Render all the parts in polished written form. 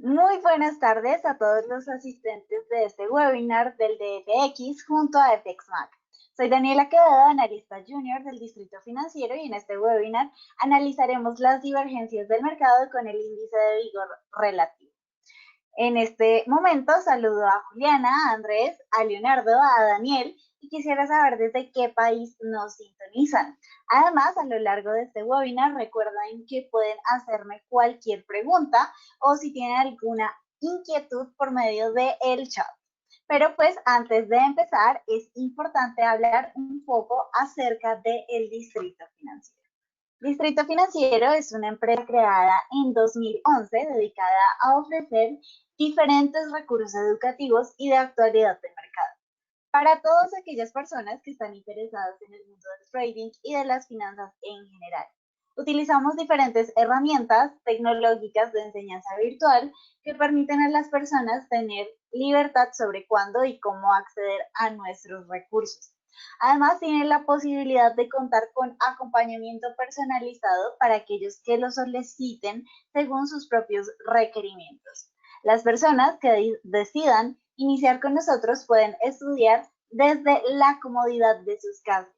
Muy buenas tardes a todos los asistentes de este webinar del DFX junto a FXMAC. Soy Daniela Quevedo, analista junior del Distrito Financiero, y en este webinar analizaremos las divergencias del mercado con el índice de vigor relativo. En este momento saludo a Juliana, a Andrés, a Leonardo, a Daniel, y quisiera saber desde qué país nos sintonizan. Además, a lo largo de este webinar, recuerden que pueden hacerme cualquier pregunta o si tienen alguna inquietud por medio del chat. Pero pues antes de empezar, es importante hablar un poco acerca del Distrito Financiero. Distrito Financiero es una empresa creada en 2011 dedicada a ofrecer diferentes recursos educativos y de actualidad de mercado para todas aquellas personas que están interesadas en el mundo del trading y de las finanzas en general. Utilizamos diferentes herramientas tecnológicas de enseñanza virtual que permiten a las personas tener libertad sobre cuándo y cómo acceder a nuestros recursos. Además, tienen la posibilidad de contar con acompañamiento personalizado para aquellos que lo soliciten según sus propios requerimientos. Las personas que decidan iniciar con nosotros pueden estudiar desde la comodidad de sus casas.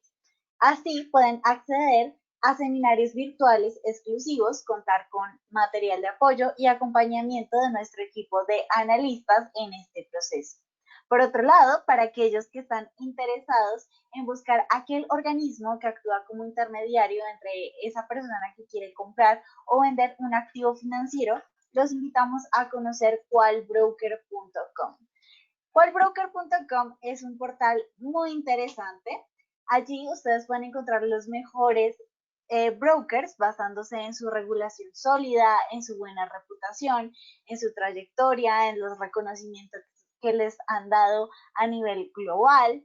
Así pueden acceder a seminarios virtuales exclusivos, contar con material de apoyo y acompañamiento de nuestro equipo de analistas en este proceso. Por otro lado, para aquellos que están interesados en buscar aquel organismo que actúa como intermediario entre esa persona que quiere comprar o vender un activo financiero, los invitamos a conocer qualbroker.com. Qualbroker.com es un portal muy interesante. Allí ustedes pueden encontrar los mejores brokers basándose en su regulación sólida, en su buena reputación, en su trayectoria, en los reconocimientos que les han dado a nivel global.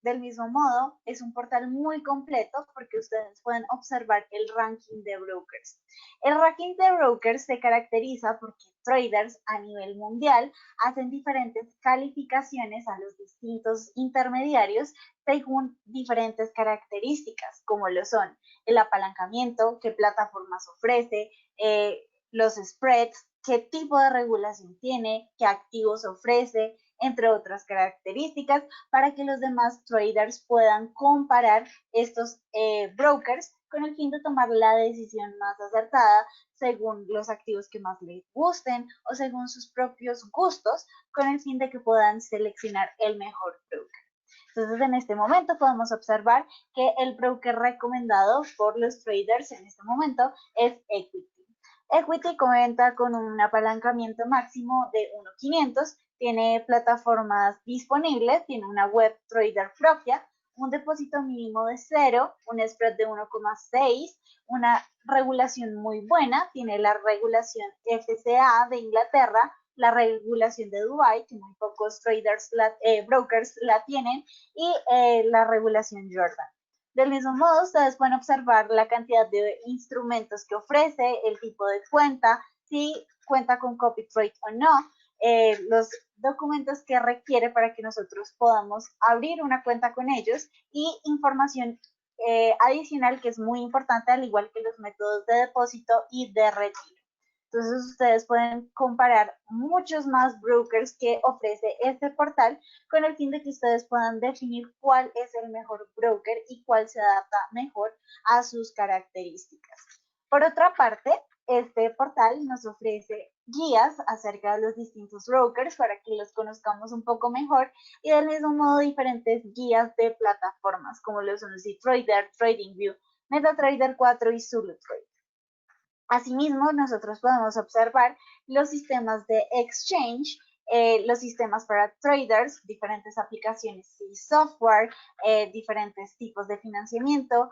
Del mismo modo, es un portal muy completo porque ustedes pueden observar el ranking de brokers. El ranking de brokers se caracteriza porque traders a nivel mundial hacen diferentes calificaciones a los distintos intermediarios según diferentes características, como lo son el apalancamiento, qué plataformas ofrece, los spreads, qué tipo de regulación tiene, qué activos ofrece, entre otras características, para que los demás traders puedan comparar estos brokers con el fin de tomar la decisión más acertada según los activos que más les gusten o según sus propios gustos, con el fin de que puedan seleccionar el mejor broker. Entonces, en este momento podemos observar que el broker recomendado por los traders en este momento es Equity. Equity cuenta con un apalancamiento máximo de 1.500, tiene plataformas disponibles, tiene una web trader propia, un depósito mínimo de 0, un spread de 1,6, una regulación muy buena, tiene la regulación FCA de Inglaterra, la regulación de Dubai, que muy pocos brokers la tienen, y la regulación Jordan. Del mismo modo, ustedes pueden observar la cantidad de instrumentos que ofrece, el tipo de cuenta, si cuenta con copy trade o no, los documentos que requiere para que nosotros podamos abrir una cuenta con ellos y información adicional que es muy importante, al igual que los métodos de depósito y de retiro. Entonces ustedes pueden comparar muchos más brokers que ofrece este portal con el fin de que ustedes puedan definir cuál es el mejor broker y cuál se adapta mejor a sus características. Por otra parte, este portal nos ofrece guías acerca de los distintos brokers para que los conozcamos un poco mejor, y del mismo modo diferentes guías de plataformas como lo son Ztrader, TradingView, MetaTrader 4 y ZuluTrade. Asimismo, nosotros podemos observar los sistemas de exchange, los sistemas para traders, diferentes aplicaciones y software, diferentes tipos de financiamiento,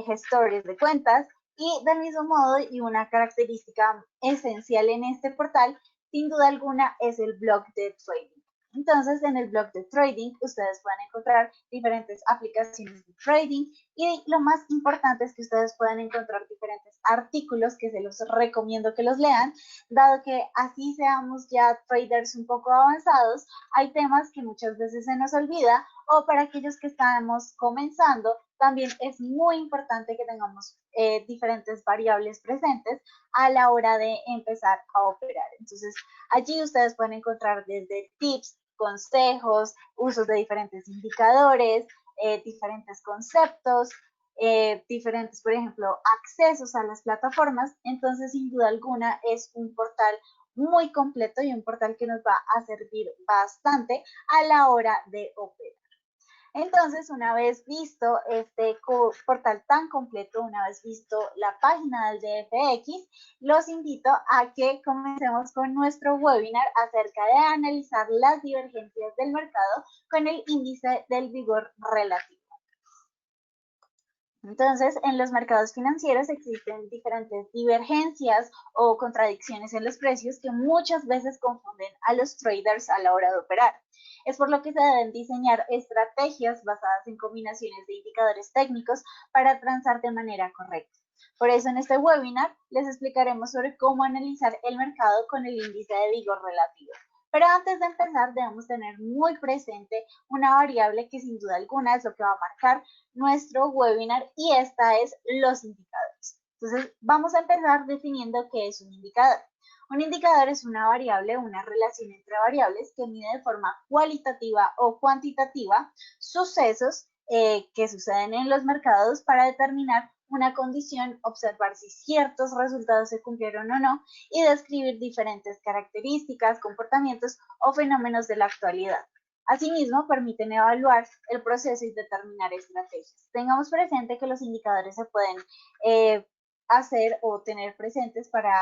gestores de cuentas, y del mismo modo, y una característica esencial en este portal, sin duda alguna, es el blog de trading. Entonces, en el blog de trading, ustedes pueden encontrar diferentes aplicaciones de trading, y lo más importante es que ustedes pueden encontrar diferentes artículos que se los recomiendo que los lean, dado que así seamos ya traders un poco avanzados, hay temas que muchas veces se nos olvida, o para aquellos que estamos comenzando, también es muy importante que tengamos diferentes variables presentes a la hora de empezar a operar. Entonces, allí ustedes pueden encontrar desde tips, consejos, usos de diferentes indicadores, diferentes conceptos, diferentes, por ejemplo, accesos a las plataformas. Entonces, sin duda alguna, es un portal muy completo y un portal que nos va a servir bastante a la hora de operar. Entonces, una vez visto este portal tan completo, una vez visto la página del DFX, los invito a que comencemos con nuestro webinar acerca de analizar las divergencias del mercado con el índice del vigor relativo. Entonces, en los mercados financieros existen diferentes divergencias o contradicciones en los precios que muchas veces confunden a los traders a la hora de operar. Es por lo que se deben diseñar estrategias basadas en combinaciones de indicadores técnicos para transar de manera correcta. Por eso en este webinar les explicaremos sobre cómo analizar el mercado con el índice de vigor relativo. Pero antes de empezar debemos tener muy presente una variable que sin duda alguna es lo que va a marcar nuestro webinar y esta es los indicadores. Entonces vamos a empezar definiendo qué es un indicador. Un indicador es una variable, una relación entre variables que mide de forma cualitativa o cuantitativa sucesos que suceden en los mercados para determinar una condición, observar si ciertos resultados se cumplieron o no y describir diferentes características, comportamientos o fenómenos de la actualidad. Asimismo, permiten evaluar el proceso y determinar estrategias. Tengamos presente que los indicadores se pueden hacer o tener presentes para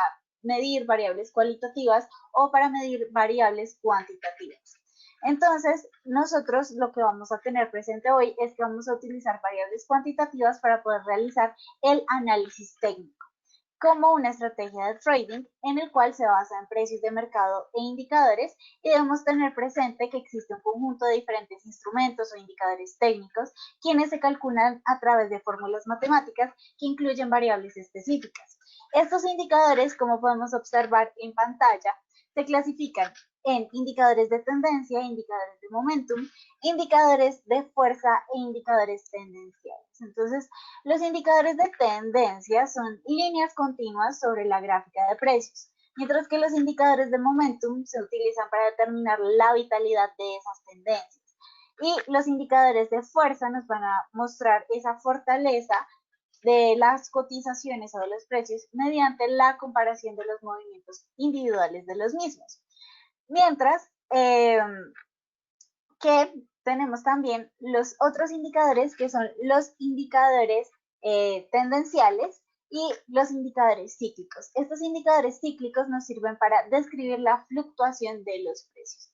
medir variables cualitativas o para medir variables cuantitativas. Entonces, nosotros lo que vamos a tener presente hoy es que vamos a utilizar variables cuantitativas para poder realizar el análisis técnico, como una estrategia de trading en el cual se basa en precios de mercado e indicadores, y debemos tener presente que existe un conjunto de diferentes instrumentos o indicadores técnicos, quienes se calculan a través de fórmulas matemáticas que incluyen variables específicas. Estos indicadores, como podemos observar en pantalla, se clasifican en indicadores de tendencia, indicadores de momentum, indicadores de fuerza e indicadores tendenciales. Entonces, los indicadores de tendencia son líneas continuas sobre la gráfica de precios, mientras que los indicadores de momentum se utilizan para determinar la vitalidad de esas tendencias. Y los indicadores de fuerza nos van a mostrar esa fortaleza de las cotizaciones o de los precios mediante la comparación de los movimientos individuales de los mismos. Mientras que tenemos también los otros indicadores que son los indicadores tendenciales y los indicadores cíclicos. Estos indicadores cíclicos nos sirven para describir la fluctuación de los precios.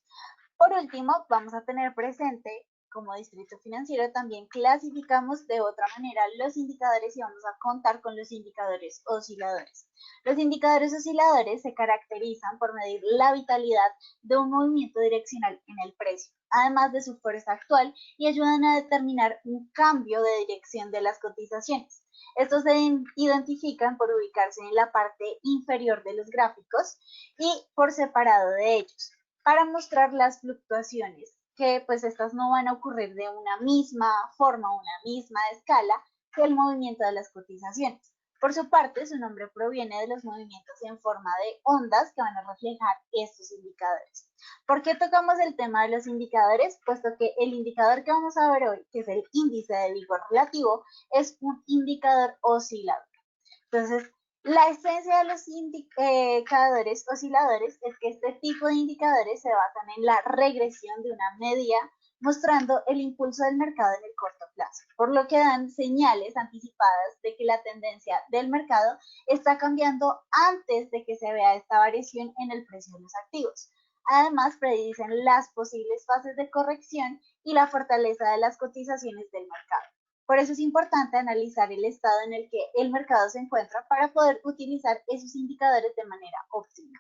Por último, vamos a tener presente como distrito financiero también clasificamos de otra manera los indicadores y vamos a contar con los indicadores osciladores. Los indicadores osciladores se caracterizan por medir la vitalidad de un movimiento direccional en el precio, además de su fuerza actual, y ayudan a determinar un cambio de dirección de las cotizaciones. Estos se identifican por ubicarse en la parte inferior de los gráficos y por separado de ellos, para mostrar las fluctuaciones, que pues estas no van a ocurrir de una misma forma, una misma escala que el movimiento de las cotizaciones. Por su parte, su nombre proviene de los movimientos en forma de ondas que van a reflejar estos indicadores. ¿Por qué tocamos el tema de los indicadores? Puesto que el indicador que vamos a ver hoy, que es el índice de vigor relativo, es un indicador oscilador. Entonces, la esencia de los indicadores osciladores es que este tipo de indicadores se basan en la regresión de una media mostrando el impulso del mercado en el corto plazo, por lo que dan señales anticipadas de que la tendencia del mercado está cambiando antes de que se vea esta variación en el precio de los activos. Además, predicen las posibles fases de corrección y la fortaleza de las cotizaciones del mercado. Por eso es importante analizar el estado en el que el mercado se encuentra para poder utilizar esos indicadores de manera óptima.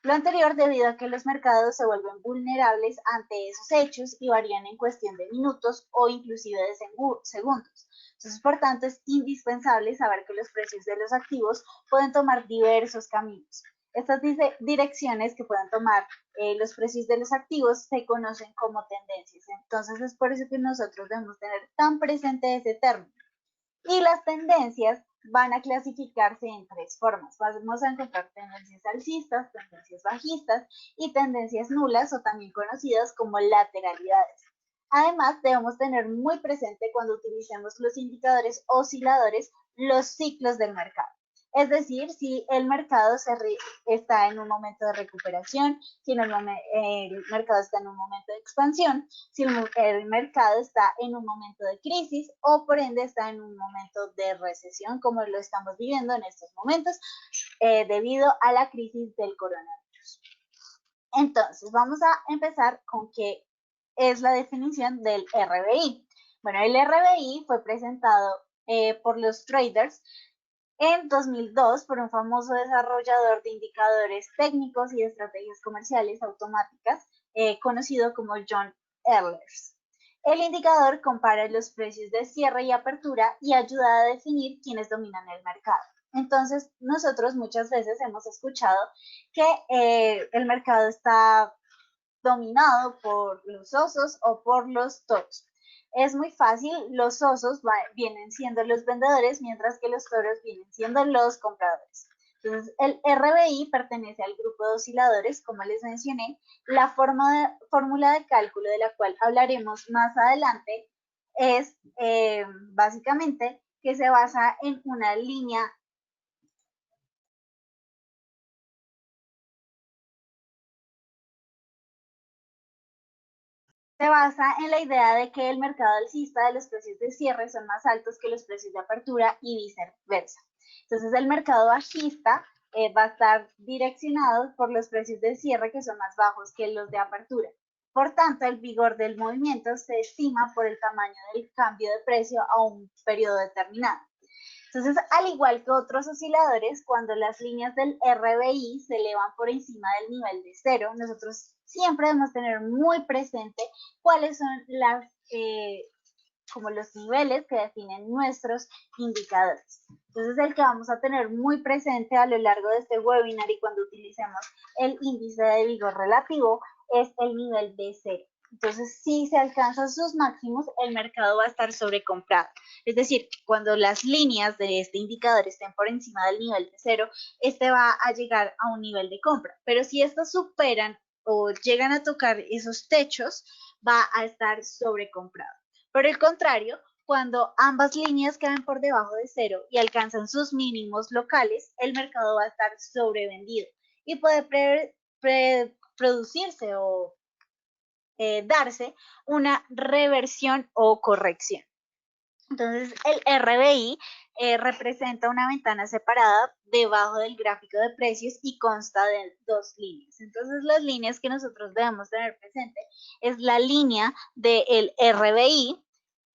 Lo anterior debido a que los mercados se vuelven vulnerables ante esos hechos y varían en cuestión de minutos o inclusive de segundos. Entonces, por tanto, es indispensable saber que los precios de los activos pueden tomar diversos caminos. Estas direcciones que puedan tomar los precios de los activos se conocen como tendencias. Entonces es por eso que nosotros debemos tener tan presente ese término. Y las tendencias van a clasificarse en tres formas. Vamos a encontrar tendencias alcistas, tendencias bajistas y tendencias nulas o también conocidas como lateralidades. Además, debemos tener muy presente cuando utilicemos los indicadores osciladores los ciclos del mercado. Es decir, si el mercado está en un momento de recuperación, si el mercado está en un momento de expansión, si el mercado está en un momento de crisis o por ende está en un momento de recesión, como lo estamos viviendo en estos momentos debido a la crisis del coronavirus. Entonces, vamos a empezar con qué es la definición del RBI. Bueno, el RBI fue presentado por los traders en 2002 por un famoso desarrollador de indicadores técnicos y estrategias comerciales automáticas conocido como John Ehlers. El indicador compara los precios de cierre y apertura y ayuda a definir quiénes dominan el mercado. Entonces, nosotros muchas veces hemos escuchado que el mercado está dominado por los osos o por los toros. Es muy fácil, los osos vienen siendo los vendedores, mientras que los toros vienen siendo los compradores. Entonces, el RBI pertenece al grupo de osciladores, como les mencioné. La fórmula de cálculo de la cual hablaremos más adelante es básicamente que se basa en una línea se basa en la idea de que el mercado alcista de los precios de cierre son más altos que los precios de apertura y viceversa. Entonces el mercado bajista va a estar direccionado por los precios de cierre que son más bajos que los de apertura. Por tanto, el vigor del movimiento se estima por el tamaño del cambio de precio a un periodo determinado. Entonces, al igual que otros osciladores, cuando las líneas del RBI se elevan por encima del nivel de cero, nosotros siempre debemos tener muy presente cuáles son como los niveles que definen nuestros indicadores. Entonces, el que vamos a tener muy presente a lo largo de este webinar y cuando utilicemos el índice de vigor relativo es el nivel de cero. Entonces, si se alcanzan sus máximos, el mercado va a estar sobrecomprado. Es decir, cuando las líneas de este indicador estén por encima del nivel de cero, este va a llegar a un nivel de compra. Pero si estos superan o llegan a tocar esos techos, va a estar sobrecomprado. Por el contrario, cuando ambas líneas quedan por debajo de cero y alcanzan sus mínimos locales, el mercado va a estar sobrevendido y puede producirse o darse una reversión o corrección. Entonces, el RBI representa una ventana separada debajo del gráfico de precios y consta de dos líneas. Entonces, las líneas que nosotros debemos tener presente es la línea del RBI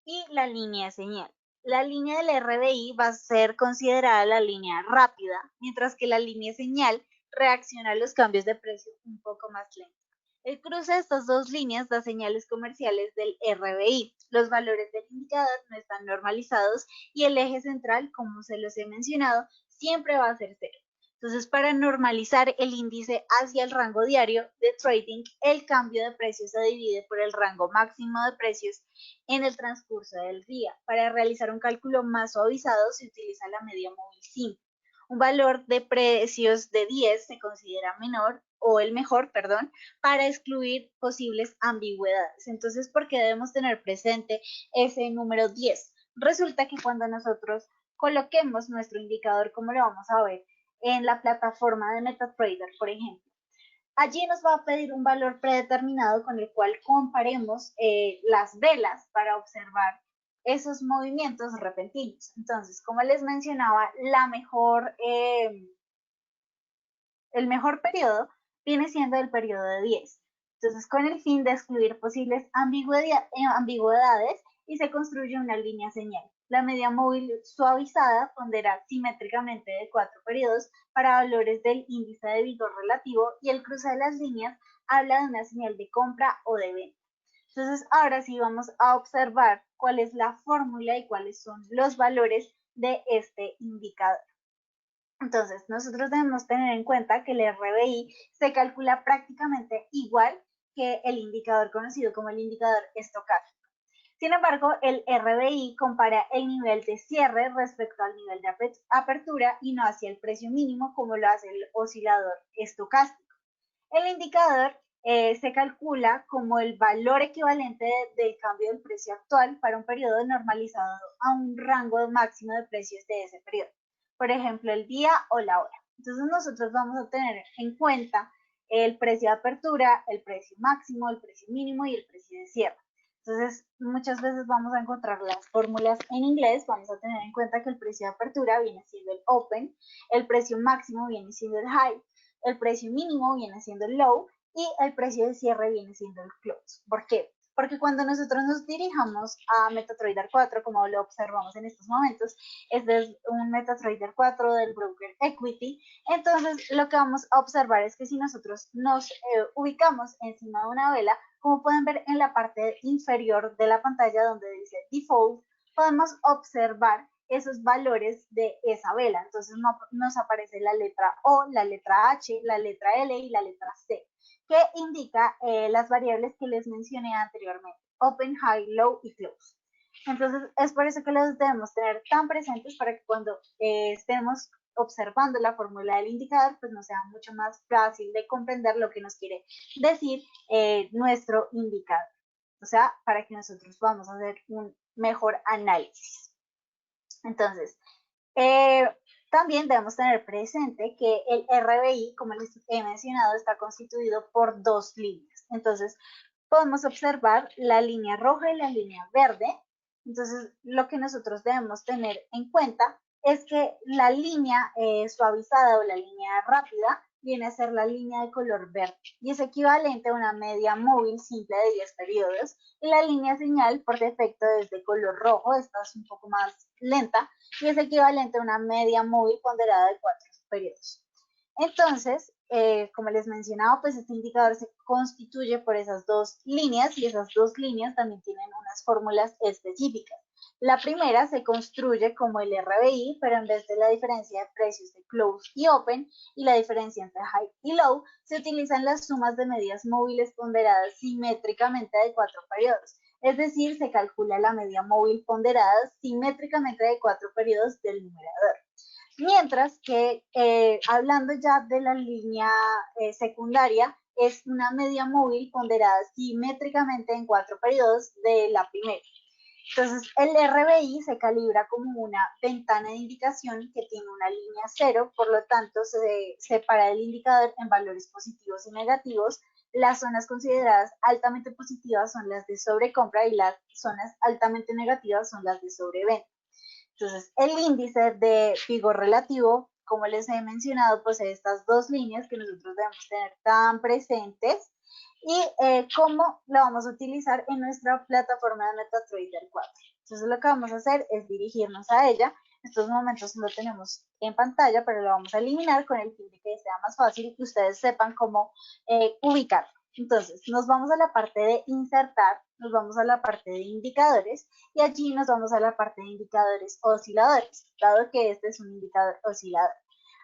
y la línea señal. La línea del RBI va a ser considerada la línea rápida, mientras que la línea señal reacciona a los cambios de precio un poco más lento. El cruce de estas dos líneas da señales comerciales del RBI. Los valores del indicador no están normalizados y el eje central, como se los he mencionado, siempre va a ser cero. Entonces, para normalizar el índice hacia el rango diario de trading, el cambio de precios se divide por el rango máximo de precios en el transcurso del día. Para realizar un cálculo más suavizado se utiliza la media móvil simple. Un valor de precios de 10 se considera menor o el mejor, perdón, para excluir posibles ambigüedades. Entonces, ¿por qué debemos tener presente ese número 10? Resulta que cuando nosotros coloquemos nuestro indicador, como lo vamos a ver en la plataforma de MetaTrader, por ejemplo, allí nos va a pedir un valor predeterminado con el cual comparemos las velas para observar esos movimientos repentinos. Entonces, como les mencionaba, el mejor periodo viene siendo el periodo de 10. Entonces, con el fin de excluir posibles ambigüedades y se construye una línea señal. La media móvil suavizada pondera simétricamente de 4 periodos para valores del índice de vigor relativo y el cruce de las líneas habla de una señal de compra o de venta. Entonces, ahora sí vamos a observar cuál es la fórmula y cuáles son los valores de este indicador. Entonces, nosotros debemos tener en cuenta que el RBI se calcula prácticamente igual que el indicador conocido como el indicador estocástico. Sin embargo, el RBI compara el nivel de cierre respecto al nivel de apertura y no hacia el precio mínimo como lo hace el oscilador estocástico. El indicador se calcula como el valor equivalente del cambio del precio actual para un periodo normalizado a un rango máximo de precios de ese periodo. Por ejemplo, el día o la hora. Entonces nosotros vamos a tener en cuenta el precio de apertura, el precio máximo, el precio mínimo y el precio de cierre. Entonces, muchas veces vamos a encontrar las fórmulas en inglés. Vamos a tener en cuenta que el precio de apertura viene siendo el open, el precio máximo viene siendo el high, el precio mínimo viene siendo el low y el precio de cierre viene siendo el close. ¿Por qué? Porque cuando nosotros nos dirijamos a MetaTrader 4, como lo observamos en estos momentos, este es un MetaTrader 4 del broker Equity, entonces lo que vamos a observar es que si nosotros nos ubicamos encima de una vela, como pueden ver en la parte inferior de la pantalla donde dice Default, podemos observar esos valores de esa vela. Entonces nos aparece la letra O, la letra H, la letra L y la letra C, que indica las variables que les mencioné anteriormente, Open, High, Low y Close. Entonces es por eso que los debemos tener tan presentes para que cuando estemos observando la fórmula del indicador, pues nos sea mucho más fácil de comprender lo que nos quiere decir nuestro indicador. O sea, para que nosotros podamos hacer un mejor análisis. Entonces, también debemos tener presente que el RBI, como les he mencionado, está constituido por dos líneas. Entonces, podemos observar la línea roja y la línea verde. Entonces, lo que nosotros debemos tener en cuenta es que la línea suavizada o la línea rápida viene a ser la línea de color verde y es equivalente a una media móvil simple de 10 periodos, y la línea señal por defecto es de color rojo, esta es un poco más lenta y es equivalente a una media móvil ponderada de 4 periodos. Entonces, como les mencionaba, pues este indicador se constituye por esas dos líneas y esas dos líneas también tienen unas fórmulas específicas. La primera se construye como el RBI, pero en vez de la diferencia de precios de close y open y la diferencia entre high y low, se utilizan las sumas de medias móviles ponderadas simétricamente de 4 periodos. Es decir, se calcula la media móvil ponderada simétricamente de 4 periodos del numerador. Mientras que hablando ya de la línea secundaria, es una media móvil ponderada simétricamente en 4 periodos de la primera. Entonces, el RBI se calibra como una ventana de indicación que tiene una línea cero, por lo tanto, se separa el indicador en valores positivos y negativos. Las zonas consideradas altamente positivas son las de sobrecompra y las zonas altamente negativas son las de sobreventa. Entonces, el índice de vigor relativo, como les he mencionado, posee estas dos líneas que nosotros debemos tener tan presentes y cómo lo vamos a utilizar en nuestra plataforma de MetaTrader 4. Entonces, lo que vamos a hacer es dirigirnos a ella. En estos momentos lo tenemos en pantalla, pero lo vamos a eliminar con el fin de que sea más fácil y que ustedes sepan cómo ubicarlo. Entonces, nos vamos a la parte de insertar, nos vamos a la parte de indicadores y allí nos vamos a la parte de indicadores osciladores, dado que este es un indicador oscilador.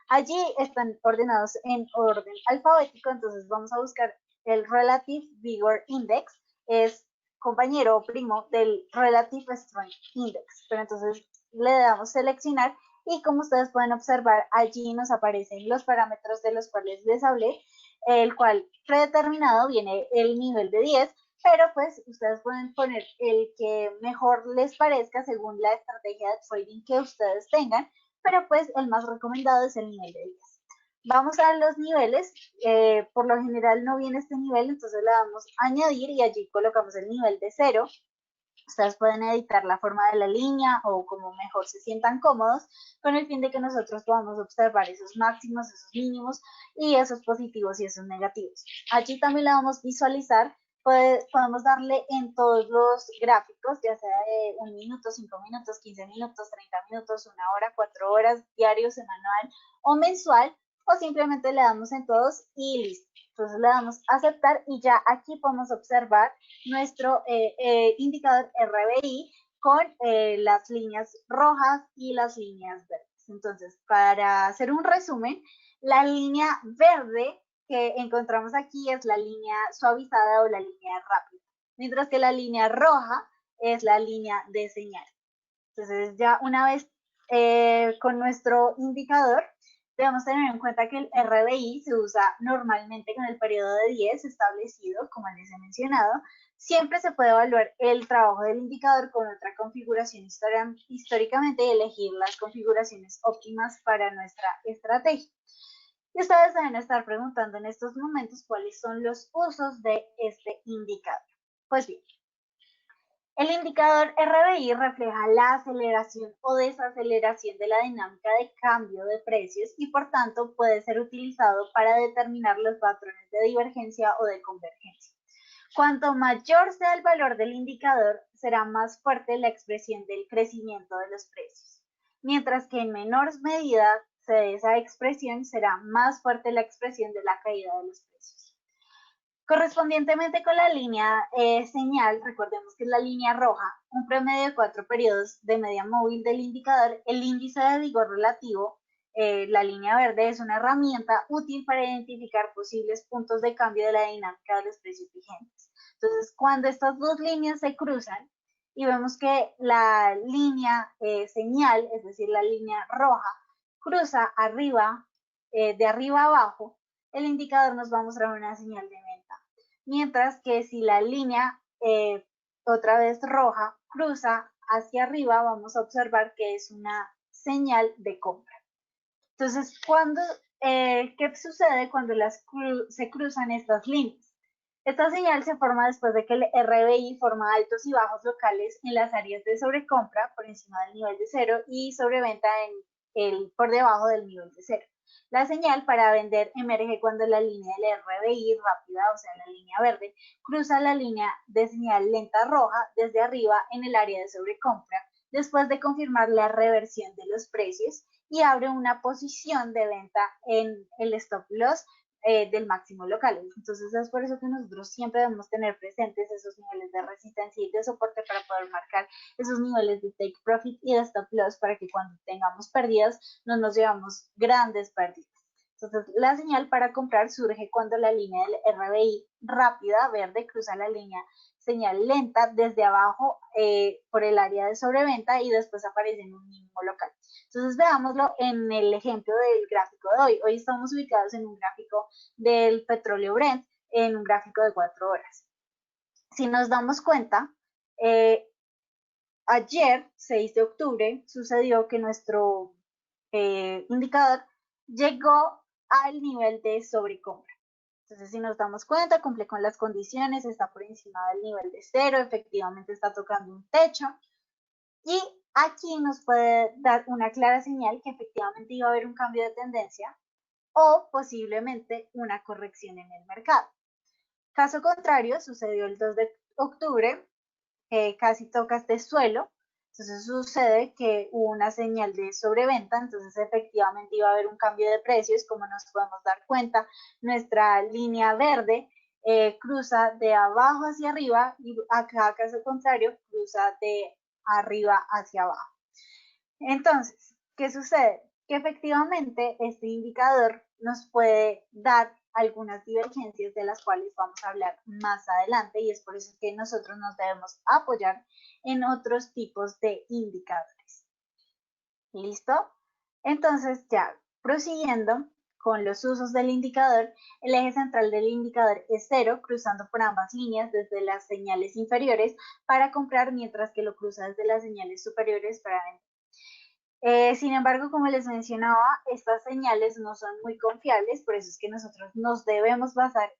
Allí están ordenados en orden alfabético, entonces vamos a buscar el Relative Vigor Index, es compañero o primo del Relative Strength Index, pero entonces le damos seleccionar y como ustedes pueden observar, allí nos aparecen los parámetros de los cuales les hablé, el cual predeterminado viene el nivel de 10, pero pues ustedes pueden poner el que mejor les parezca según la estrategia de trading que ustedes tengan, pero pues el más recomendado es el nivel de 10. Vamos a los niveles, por lo general no viene este nivel, entonces le damos a añadir y allí colocamos el nivel de 0. Ustedes pueden editar la forma de la línea o como mejor se sientan cómodos, con el fin de que nosotros podamos observar esos máximos, esos mínimos y esos positivos y esos negativos. Allí también le vamos a visualizar, podemos darle en todos los gráficos, ya sea de 1 minuto, 5 minutos, 15 minutos, 30 minutos, 1 hora, 4 horas, diario, semanal o mensual, o simplemente le damos en todos y listo. Entonces le damos a aceptar y ya aquí podemos observar nuestro indicador RBI con las líneas rojas y las líneas verdes. Entonces, para hacer un resumen, la línea verde que encontramos aquí es la línea suavizada o la línea rápida, mientras que la línea roja es la línea de señal. Entonces, ya una vez con nuestro indicador, debemos tener en cuenta que el RBI se usa normalmente con el periodo de 10 establecido, como les he mencionado. Siempre se puede evaluar el trabajo del indicador con otra configuración históricamente y elegir las configuraciones óptimas para nuestra estrategia. Y ustedes deben estar preguntando en estos momentos cuáles son los usos de este indicador. Pues bien, el indicador RBI refleja la aceleración o desaceleración de la dinámica de cambio de precios y por tanto puede ser utilizado para determinar los patrones de divergencia o de convergencia. Cuanto mayor sea el valor del indicador, será más fuerte la expresión del crecimiento de los precios, mientras que en menor medida se dé esa expresión, será más fuerte la expresión de la caída de los precios. Correspondientemente con la línea señal, recordemos que es la línea roja, un promedio de 4 periodos de media móvil del indicador, el índice de vigor relativo, la línea verde, es una herramienta útil para identificar posibles puntos de cambio de la dinámica de los precios vigentes. Entonces, cuando estas dos líneas se cruzan y vemos que la línea señal, es decir, la línea roja, cruza arriba, de arriba a abajo, el indicador nos va a mostrar una señal de venta. Mientras que si la línea, otra vez roja, cruza hacia arriba, vamos a observar que es una señal de compra. Entonces, ¿qué sucede cuando se cruzan estas líneas? Esta señal se forma después de que el RBI forma altos y bajos locales en las áreas de sobrecompra por encima del nivel de cero y sobreventa por debajo del nivel de cero. La señal para vender emerge cuando la línea del RBI rápida, o sea, la línea verde, cruza la línea de señal lenta roja desde arriba en el área de sobrecompra, después de confirmar la reversión de los precios y abre una posición de venta en el stop loss del máximo local. Entonces es por eso que nosotros siempre debemos tener presentes esos niveles de resistencia y de soporte para poder marcar esos niveles de take profit y de stop loss para que cuando tengamos pérdidas no nos llevamos grandes pérdidas. Entonces la señal para comprar surge cuando la línea del RBI rápida verde cruza la línea señal lenta desde abajo por el área de sobreventa y después aparece en un mínimo local. Entonces veámoslo en el ejemplo del gráfico de hoy. Hoy estamos ubicados en un gráfico del petróleo Brent, en un gráfico de 4 horas. Si nos damos cuenta, ayer, 6 de octubre, sucedió que nuestro indicador llegó al nivel de sobrecompra. Entonces, si nos damos cuenta, cumple con las condiciones, está por encima del nivel de cero, efectivamente está tocando un techo. Y aquí nos puede dar una clara señal que efectivamente iba a haber un cambio de tendencia o posiblemente una corrección en el mercado. Caso contrario, sucedió el 2 de octubre, casi toca este suelo, entonces sucede que hubo una señal de sobreventa, entonces efectivamente iba a haber un cambio de precios, como nos podemos dar cuenta, nuestra línea verde cruza de abajo hacia arriba y acá, caso contrario, cruza de arriba hacia abajo. Entonces, ¿qué sucede? Que efectivamente este indicador nos puede dar algunas divergencias de las cuales vamos a hablar más adelante y es por eso que nosotros nos debemos apoyar en otros tipos de indicadores. ¿Listo? Entonces ya prosiguiendo con los usos del indicador, el eje central del indicador es cero, cruzando por ambas líneas desde las señales inferiores para comprar, mientras que lo cruza desde las señales superiores para vender. Sin embargo, como les mencionaba, estas señales no son muy confiables, por eso es que nosotros nos debemos basar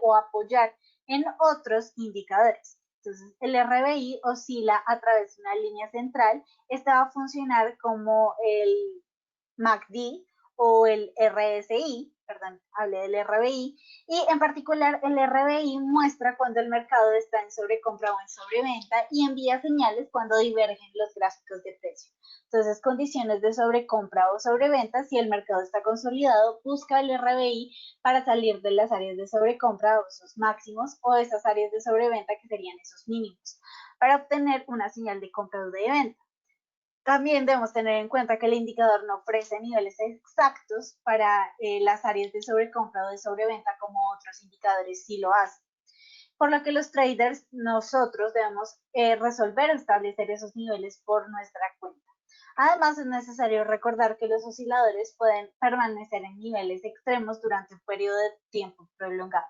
o apoyar en otros indicadores. Entonces, el RBI oscila a través de una línea central. Esta va a funcionar como el MACD o el RSI, perdón, hablé del RBI, y en particular el RBI muestra cuando el mercado está en sobrecompra o en sobreventa y envía señales cuando divergen los gráficos de precio. Entonces, condiciones de sobrecompra o sobreventa, si el mercado está consolidado, busca el RBI para salir de las áreas de sobrecompra o esos máximos o esas áreas de sobreventa que serían esos mínimos, para obtener una señal de compra o de venta. También debemos tener en cuenta que el indicador no ofrece niveles exactos para las áreas de sobrecompra o de sobreventa como otros indicadores sí lo hacen. Por lo que los traders, nosotros debemos resolver o establecer esos niveles por nuestra cuenta. Además, es necesario recordar que los osciladores pueden permanecer en niveles extremos durante un periodo de tiempo prolongado.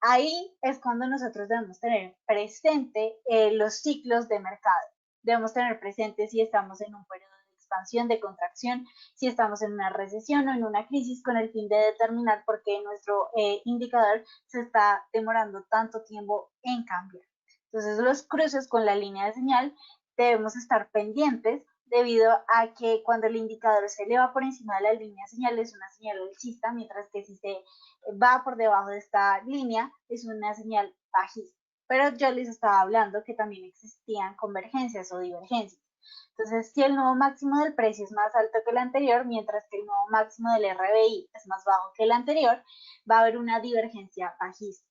Ahí es cuando nosotros debemos tener presente los ciclos de mercado. Debemos tener presente si estamos en un periodo de expansión, de contracción, si estamos en una recesión o en una crisis, con el fin de determinar por qué nuestro indicador se está demorando tanto tiempo en cambiar. Entonces, los cruces con la línea de señal debemos estar pendientes debido a que cuando el indicador se eleva por encima de la línea de señal es una señal alcista, mientras que si se va por debajo de esta línea es una señal bajista. Pero yo les estaba hablando que también existían convergencias o divergencias. Entonces, si el nuevo máximo del precio es más alto que el anterior, mientras que el nuevo máximo del RBI es más bajo que el anterior, va a haber una divergencia bajista.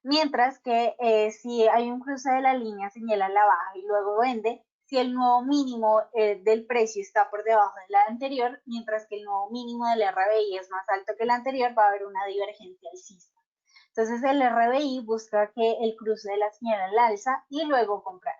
Mientras que si hay un cruce de la línea señala la baja y luego vende, si el nuevo mínimo del precio está por debajo del anterior, mientras que el nuevo mínimo del RBI es más alto que el anterior, va a haber una divergencia alcista. Entonces el RBI busca que el cruce de la señal al alza y luego comprar.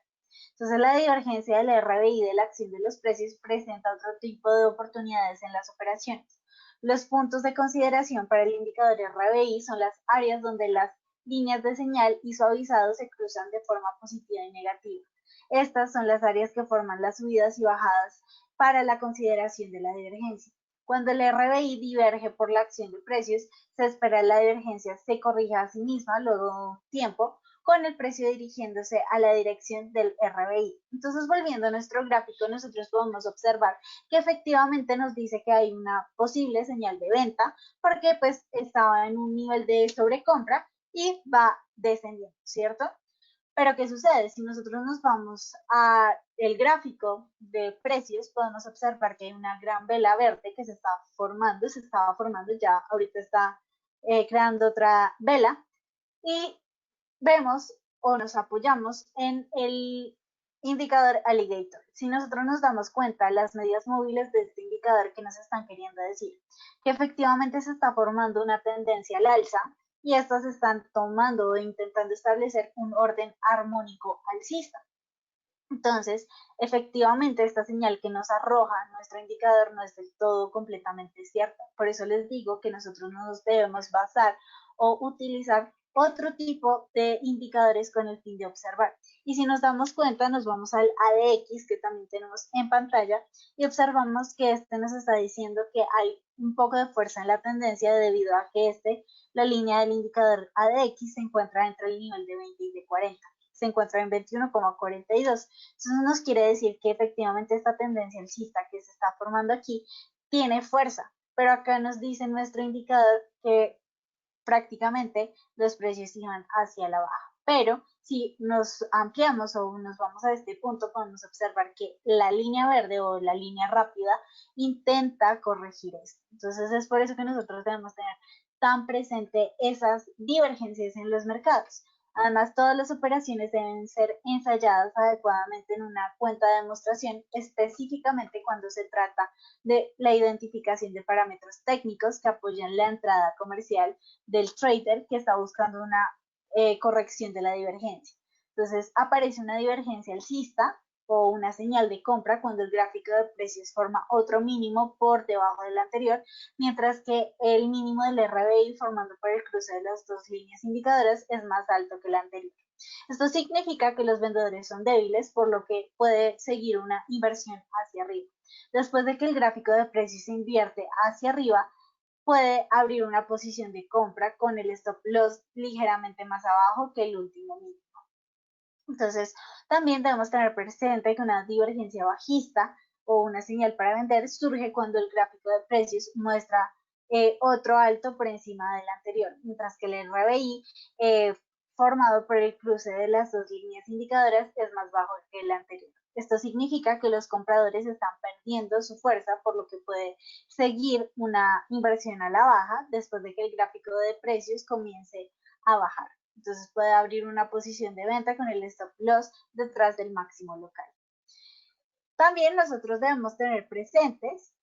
Entonces la divergencia del RBI de la acción de los precios presenta otro tipo de oportunidades en las operaciones. Los puntos de consideración para el indicador RBI son las áreas donde las líneas de señal y suavizado se cruzan de forma positiva y negativa. Estas son las áreas que forman las subidas y bajadas para la consideración de la divergencia. Cuando el RBI diverge por la acción de precios, se espera que la divergencia se corrija a sí misma luego de un tiempo, con el precio dirigiéndose a la dirección del RBI. Entonces, volviendo a nuestro gráfico, nosotros podemos observar que efectivamente nos dice que hay una posible señal de venta, porque pues estaba en un nivel de sobrecompra y va descendiendo, ¿cierto? Pero ¿qué sucede? Si nosotros nos vamos a el gráfico de precios, podemos observar que hay una gran vela verde que se estaba formando ya, ahorita está creando otra vela, y vemos o nos apoyamos en el indicador alligator. Si nosotros nos damos cuenta, las medidas móviles de este indicador que nos están queriendo decir que efectivamente se está formando una tendencia al alza y estas están tomando o intentando establecer un orden armónico alcista. Entonces, efectivamente, esta señal que nos arroja nuestro indicador no es del todo completamente cierta. Por eso les digo que nosotros nos debemos basar o utilizar otro tipo de indicadores con el fin de observar. Y si nos damos cuenta, nos vamos al ADX que también tenemos en pantalla y observamos que este nos está diciendo que hay un poco de fuerza en la tendencia debido a que la línea del indicador ADX se encuentra entre el nivel de 20 y de 40. Se encuentra en 21,42. Entonces nos quiere decir que efectivamente esta tendencia alcista que se está formando aquí tiene fuerza, pero acá nos dice nuestro indicador que prácticamente los precios iban hacia la baja. Pero si nos ampliamos o nos vamos a este punto, podemos observar que la línea verde o la línea rápida intenta corregir esto. Entonces es por eso que nosotros debemos tener tan presente esas divergencias en los mercados. Además, todas las operaciones deben ser ensayadas adecuadamente en una cuenta de demostración, específicamente cuando se trata de la identificación de parámetros técnicos que apoyan la entrada comercial del trader que está buscando una corrección de la divergencia. Entonces, aparece una divergencia alcista o una señal de compra cuando el gráfico de precios forma otro mínimo por debajo del anterior, mientras que el mínimo del RBI formando por el cruce de las dos líneas indicadoras es más alto que el anterior. Esto significa que los vendedores son débiles, por lo que puede seguir una inversión hacia arriba. Después de que el gráfico de precios se invierte hacia arriba, puede abrir una posición de compra con el stop loss ligeramente más abajo que el último mínimo. Entonces, también debemos tener presente que una divergencia bajista o una señal para vender surge cuando el gráfico de precios muestra otro alto por encima del anterior, mientras que el RBI formado por el cruce de las dos líneas indicadoras es más bajo que el anterior. Esto significa que los compradores están perdiendo su fuerza, por lo que puede seguir una inversión a la baja después de que el gráfico de precios comience a bajar. Entonces puede abrir una posición de venta con el stop loss detrás del máximo local. También nosotros debemos tener presentes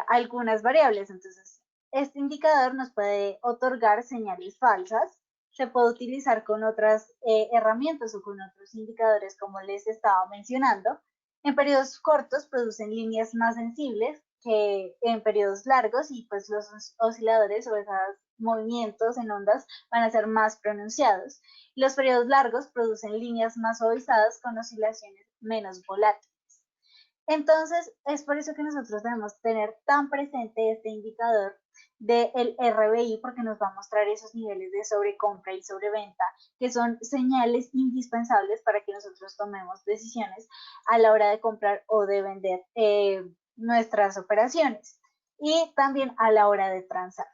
algunas variables. Entonces, este indicador nos puede otorgar señales falsas, se puede utilizar con otras herramientas o con otros indicadores como les estaba mencionando. En periodos cortos producen líneas más sensibles que en periodos largos y pues los osciladores o esos movimientos en ondas van a ser más pronunciados. Los periodos largos producen líneas más suavizadas con oscilaciones menos volátiles. Entonces, es por eso que nosotros debemos tener tan presente este indicador del RBI, porque nos va a mostrar esos niveles de sobrecompra y sobreventa, que son señales indispensables para que nosotros tomemos decisiones a la hora de comprar o de vender nuestras operaciones y también a la hora de transar.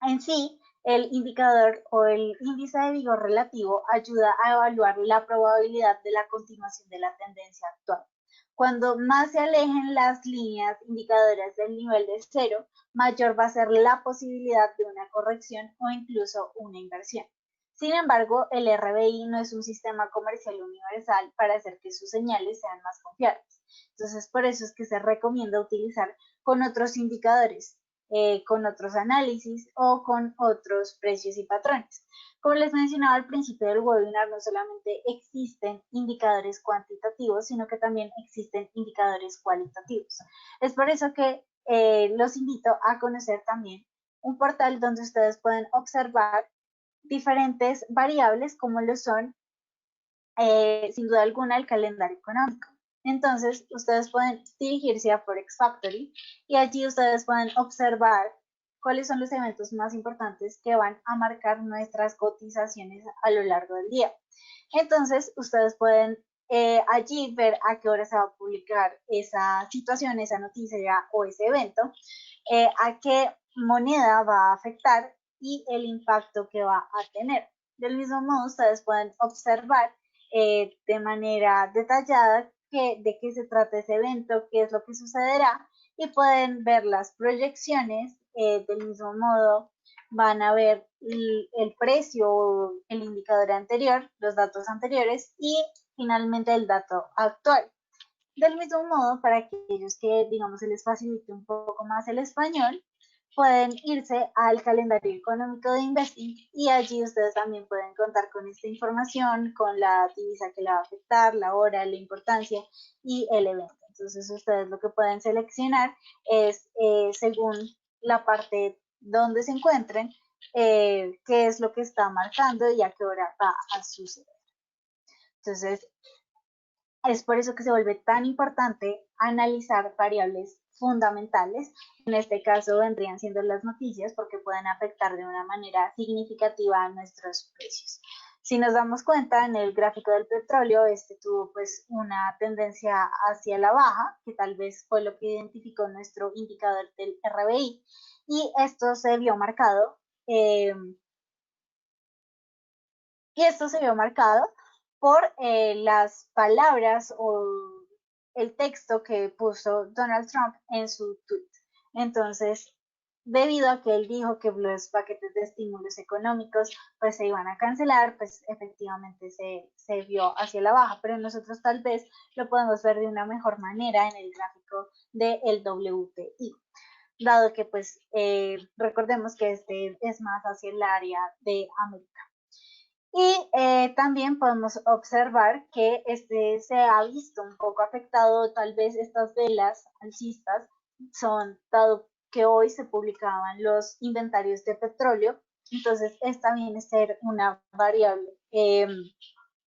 En sí, el indicador o el índice de vigor relativo ayuda a evaluar la probabilidad de la continuación de la tendencia actual. Cuando más se alejen las líneas indicadoras del nivel de cero, mayor va a ser la posibilidad de una corrección o incluso una inversión. Sin embargo, el RBI no es un sistema comercial universal para hacer que sus señales sean más confiables. Entonces, por eso es que se recomienda utilizar con otros indicadores, con otros análisis o con otros precios y patrones. Como les mencionaba al principio del webinar, no solamente existen indicadores cuantitativos, sino que también existen indicadores cualitativos. Es por eso que los invito a conocer también un portal donde ustedes pueden observar diferentes variables como lo son, sin duda alguna, el calendario económico. Entonces, ustedes pueden dirigirse a Forex Factory y allí ustedes pueden observar cuáles son los eventos más importantes que van a marcar nuestras cotizaciones a lo largo del día. Entonces, ustedes pueden allí ver a qué hora se va a publicar esa situación, esa noticia o ese evento, a qué moneda va a afectar y el impacto que va a tener. Del mismo modo, ustedes pueden observar de manera detallada de qué se trata ese evento, qué es lo que sucederá y pueden ver las proyecciones. Del mismo modo, van a ver el precio, el indicador anterior, los datos anteriores y finalmente el dato actual. Del mismo modo, para aquellos que, digamos, se les facilite un poco más el español, pueden irse al calendario económico de Investing y allí ustedes también pueden contar con esta información, con la divisa que la va a afectar, la hora, la importancia y el evento. Entonces ustedes lo que pueden seleccionar es, según la parte donde se encuentren, qué es lo que está marcando y a qué hora va a suceder. Entonces, es por eso que se vuelve tan importante analizar variables fundamentales. En este caso vendrían siendo las noticias porque pueden afectar de una manera significativa a nuestros precios. Si nos damos cuenta, en el gráfico del petróleo, este tuvo pues una tendencia hacia la baja, que tal vez fue lo que identificó nuestro indicador del RBI, y esto se vio marcado, por las palabras o el texto que puso Donald Trump en su tweet. Entonces, debido a que él dijo que los paquetes de estímulos económicos pues se iban a cancelar, pues efectivamente se vio hacia la baja, pero nosotros tal vez lo podemos ver de una mejor manera en el gráfico del WTI, dado que pues recordemos que este es más hacia el área de América. Y también podemos observar que este se ha visto un poco afectado, tal vez estas velas alcistas son, dado que hoy se publicaban los inventarios de petróleo, entonces esta viene a ser una variable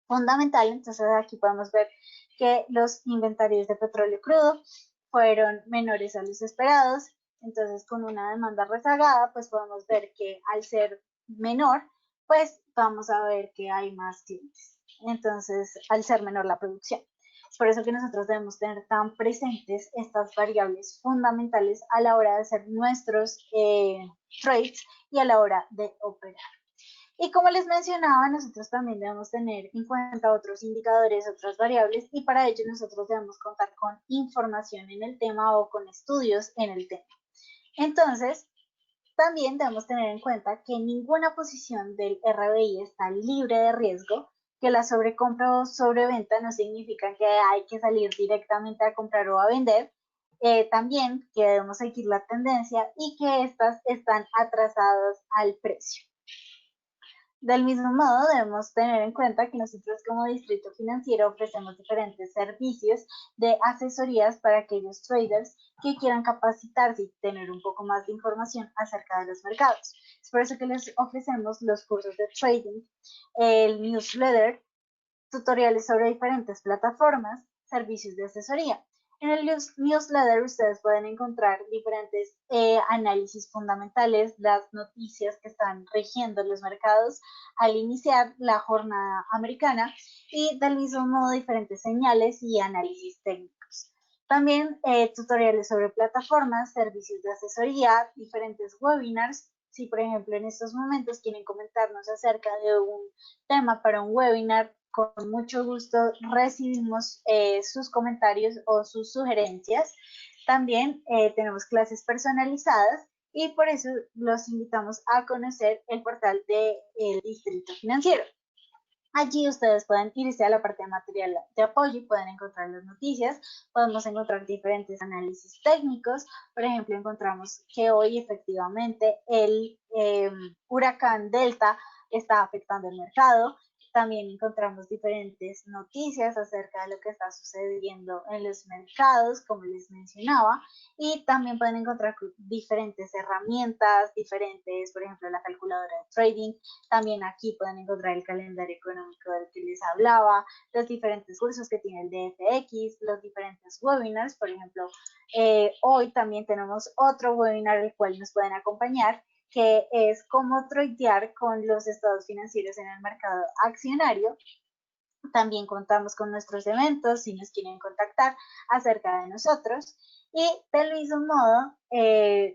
fundamental. Entonces aquí podemos ver que los inventarios de petróleo crudo fueron menores a los esperados, entonces con una demanda rezagada, pues podemos ver que al ser menor, pues vamos a ver que hay más clientes. Entonces, al ser menor la producción. Es por eso que nosotros debemos tener tan presentes estas variables fundamentales a la hora de hacer nuestros trades y a la hora de operar. Y como les mencionaba, nosotros también debemos tener en cuenta otros indicadores, otras variables, y para ello nosotros debemos contar con información en el tema o con estudios en el tema. Entonces, también debemos tener en cuenta que ninguna posición del RBI está libre de riesgo, que la sobrecompra o sobreventa no significa que hay que salir directamente a comprar o a vender, también que debemos seguir la tendencia y que estas están atrasadas al precio. Del mismo modo, debemos tener en cuenta que nosotros como distrito financiero ofrecemos diferentes servicios de asesorías para aquellos traders que quieran capacitarse y tener un poco más de información acerca de los mercados. Es por eso que les ofrecemos los cursos de trading, el newsletter, tutoriales sobre diferentes plataformas, servicios de asesoría. En el newsletter ustedes pueden encontrar diferentes análisis fundamentales, las noticias que están rigiendo los mercados al iniciar la jornada americana y del mismo modo diferentes señales y análisis técnicos. También tutoriales sobre plataformas, servicios de asesoría, diferentes webinars. Si por ejemplo en estos momentos quieren comentarnos acerca de un tema para un webinar, con mucho gusto recibimos sus comentarios o sus sugerencias. También tenemos clases personalizadas y por eso los invitamos a conocer el portal del Distrito Financiero. Allí ustedes pueden irse a la parte de material de apoyo y pueden encontrar las noticias. Podemos encontrar diferentes análisis técnicos. Por ejemplo, encontramos que hoy efectivamente el huracán Delta está afectando el mercado. También encontramos diferentes noticias acerca de lo que está sucediendo en los mercados, como les mencionaba, y también pueden encontrar diferentes herramientas, diferentes, por ejemplo, la calculadora de trading. También aquí pueden encontrar el calendario económico del que les hablaba, los diferentes cursos que tiene el DFX, los diferentes webinars. Por ejemplo, hoy también tenemos otro webinar el cual nos pueden acompañar, que es cómo tradear con los estados financieros en el mercado accionario. También contamos con nuestros eventos si nos quieren contactar acerca de nosotros. Y del mismo modo,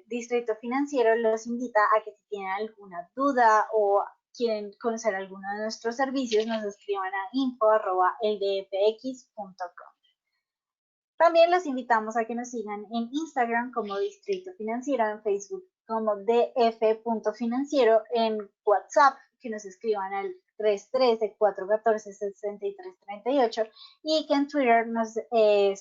Distrito Financiero los invita a que si tienen alguna duda o quieren conocer alguno de nuestros servicios, nos escriban a info@eldfx.com. También los invitamos a que nos sigan en Instagram como Distrito Financiero, en Facebook como df.financiero, en WhatsApp que nos escriban al 313-414-6338 y que en Twitter nos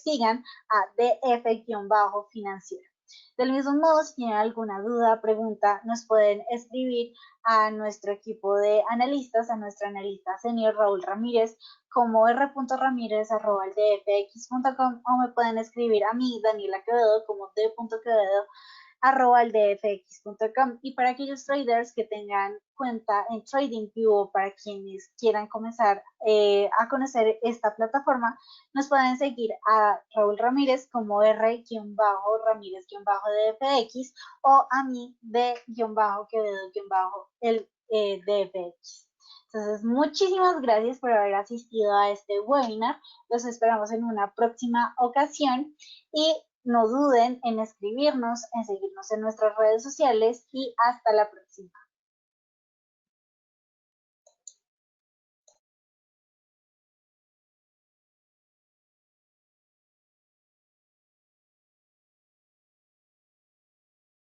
sigan a df-financiero. Del mismo modo, si tienen alguna duda, pregunta, nos pueden escribir a nuestro equipo de analistas, a nuestro analista senior Raúl Ramírez, como r.ramirez@eldfx.com, o me pueden escribir a mí, Daniela Quevedo, como d.quevedo@eldfx.com. Y para aquellos traders que tengan cuenta en TradingView o para quienes quieran comenzar a conocer esta plataforma, nos pueden seguir a Raúl Ramírez como r-ramírez-dfx o a mí d-quevedo-el dfx. Entonces, muchísimas gracias por haber asistido a este webinar. Los esperamos en una próxima ocasión y no duden en escribirnos, en seguirnos en nuestras redes sociales y hasta la próxima.